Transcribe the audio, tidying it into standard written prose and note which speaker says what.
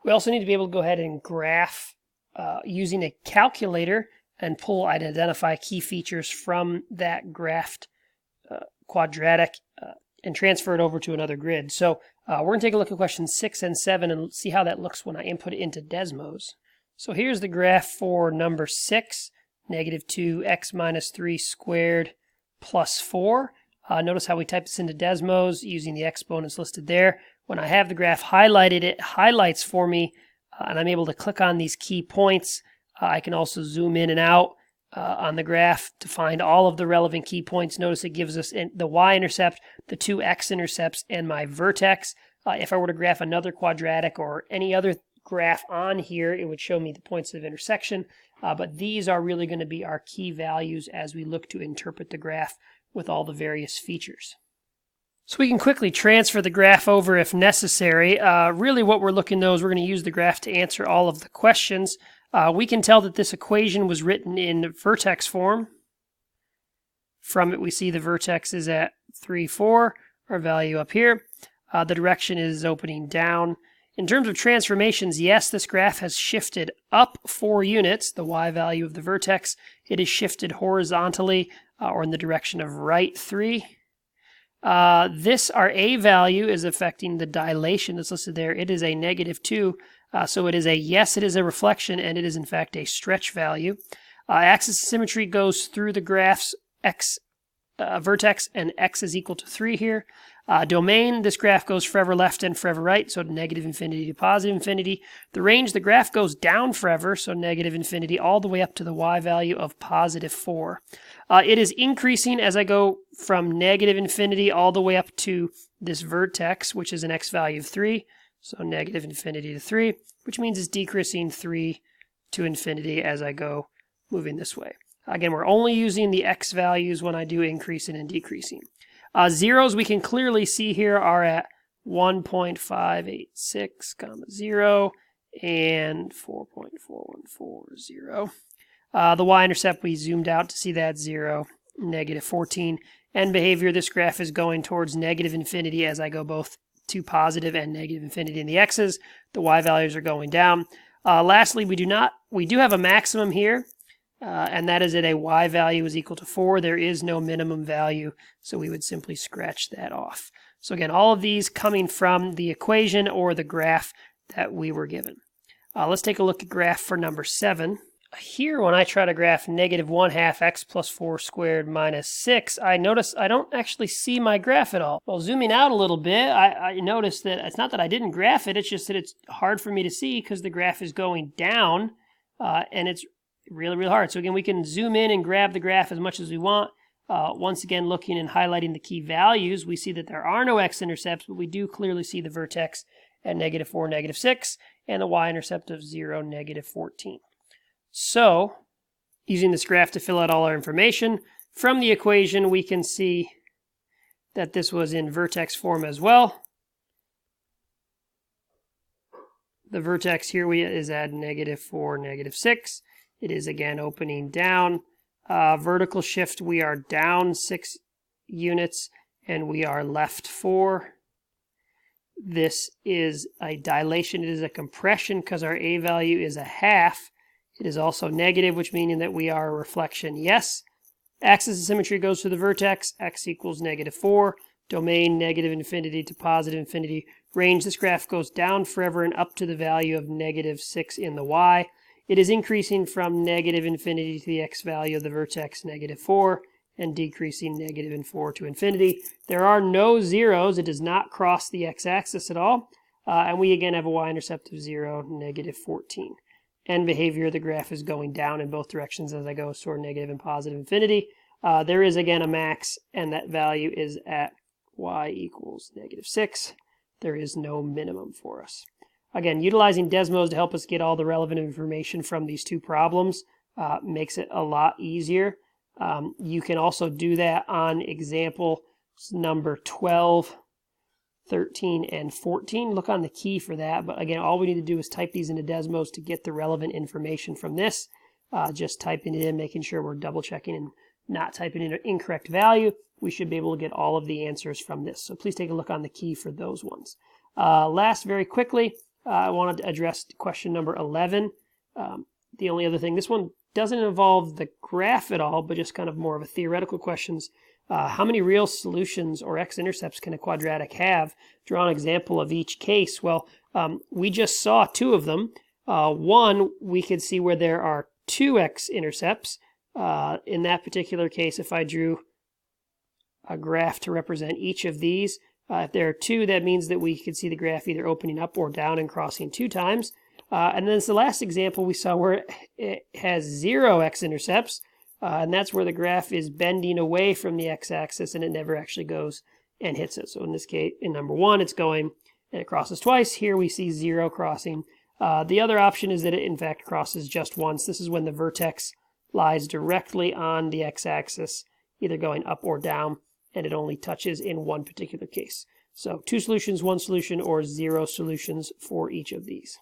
Speaker 1: We also need to be able to go ahead and graph using a calculator and pull and identify key features from that graphed quadratic and transfer it over to another grid. So we're going to take a look at questions 6 and 7 and see how that looks when I input it into Desmos. So here's the graph for number 6, negative 2x minus 3 squared plus 4. Notice how we type this into Desmos using the exponents listed there. When I have the graph highlighted, it highlights for me, and I'm able to click on these key points. I can also zoom in and out on the graph to find all of the relevant key points. Notice it gives us the y-intercept, the two x-intercepts, and my vertex. If I were to graph another quadratic or any other graph on here, it would show me the points of intersection. But these are really going to be our key values as we look to interpret the graph with all the various features. So we can quickly transfer the graph over if necessary. Really what we're looking though is we're going to use the graph to answer all of the questions. We can tell that this equation was written in vertex form. From it we see the vertex is at 3, 4, our value up here. The direction is opening down. In terms of transformations, yes, this graph has shifted up 4 units, the y value of the vertex. It is shifted horizontally or in the direction of right 3. Our a value is affecting the dilation that's listed there. It is a negative 2. So it is yes, it is a reflection, and it is in fact a stretch value. Axis of symmetry goes through the graph's vertex, and x is equal to 3 here. Domain, this graph goes forever left and forever right, so negative infinity to positive infinity. The range, the graph goes down forever, so negative infinity, all the way up to the y value of positive 4. It is increasing as I go from negative infinity all the way up to this vertex, which is an x value of 3. So negative infinity to 3, which means it's decreasing 3 to infinity as I go moving this way. Again, we're only using the x values when I do increasing and decreasing. Zeros we can clearly see here are at 1.586, 0 and 4.4140. The y-intercept we zoomed out to see that 0, negative 14. End behavior, this graph is going towards negative infinity as I go both to positive and negative infinity in the x's. The y values are going down. Lastly, we do have a maximum here. And that is at a y value is equal to 4. There is no minimum value, so we would simply scratch that off. So again, all of these coming from the equation or the graph that we were given. Let's take a look at graph for number 7. Here, when I try to graph negative 1/2 x plus 4 squared minus 6, I notice I don't actually see my graph at all. Well, zooming out a little bit, I notice that it's not that I didn't graph it, it's just that it's hard for me to see because the graph is going down, and it's really, really hard. So again, we can zoom in and grab the graph as much as we want. Once again, looking and highlighting the key values, we see that there are no x-intercepts, but we do clearly see the vertex at negative 4, negative 6, and the y-intercept of 0, negative 14. So, using this graph to fill out all our information, from the equation we can see that this was in vertex form as well. The vertex here is at negative 4, negative 6. It is again opening down. Vertical shift, we are down 6 units and we are left 4. This is a dilation. It is a compression because our a value is 1/2. It is also negative, which meaning that we are a reflection, yes. Axis of symmetry goes to the vertex, x equals negative 4. Domain, negative infinity to positive infinity. Range, this graph goes down forever and up to the value of negative 6 in the y. It is increasing from negative infinity to the x value of the vertex, negative 4, and decreasing negative and 4 to infinity. There are no zeros. It does not cross the x-axis at all. And we again have a y-intercept of 0, negative 14. End behavior, the graph is going down in both directions as I go toward negative and positive infinity. There is again a max, and that value is at y equals negative 6. There is no minimum for us. Again, utilizing Desmos to help us get all the relevant information from these two problems makes it a lot easier. You can also do that on example number 12, 13, and 14. Look on the key for that. But again, all we need to do is type these into Desmos to get the relevant information from this. Just typing it in, making sure we're double checking and not typing in an incorrect value. We should be able to get all of the answers from this. So please take a look on the key for those ones. Last, very quickly, I wanted to address question number 11. The only other thing, this one doesn't involve the graph at all, but just kind of more of a theoretical questions. How many real solutions or x-intercepts can a quadratic have? Draw an example of each case. Well, we just saw two of them. One, we could see where there are two x-intercepts. In that particular case, if I drew a graph to represent each of these, if there are two, that means that we could see the graph either opening up or down and crossing 2 times. And then it's the last example we saw where it has 0 x-intercepts, and that's where the graph is bending away from the x-axis and it never actually goes and hits it. So in this case, in number 1, it's going and it crosses twice. Here we see 0 crossing. The other option is that it in fact crosses just once. This is when the vertex lies directly on the x-axis, either going up or down, and it only touches in one particular case. So 2 solutions, 1 solution, or 0 solutions for each of these.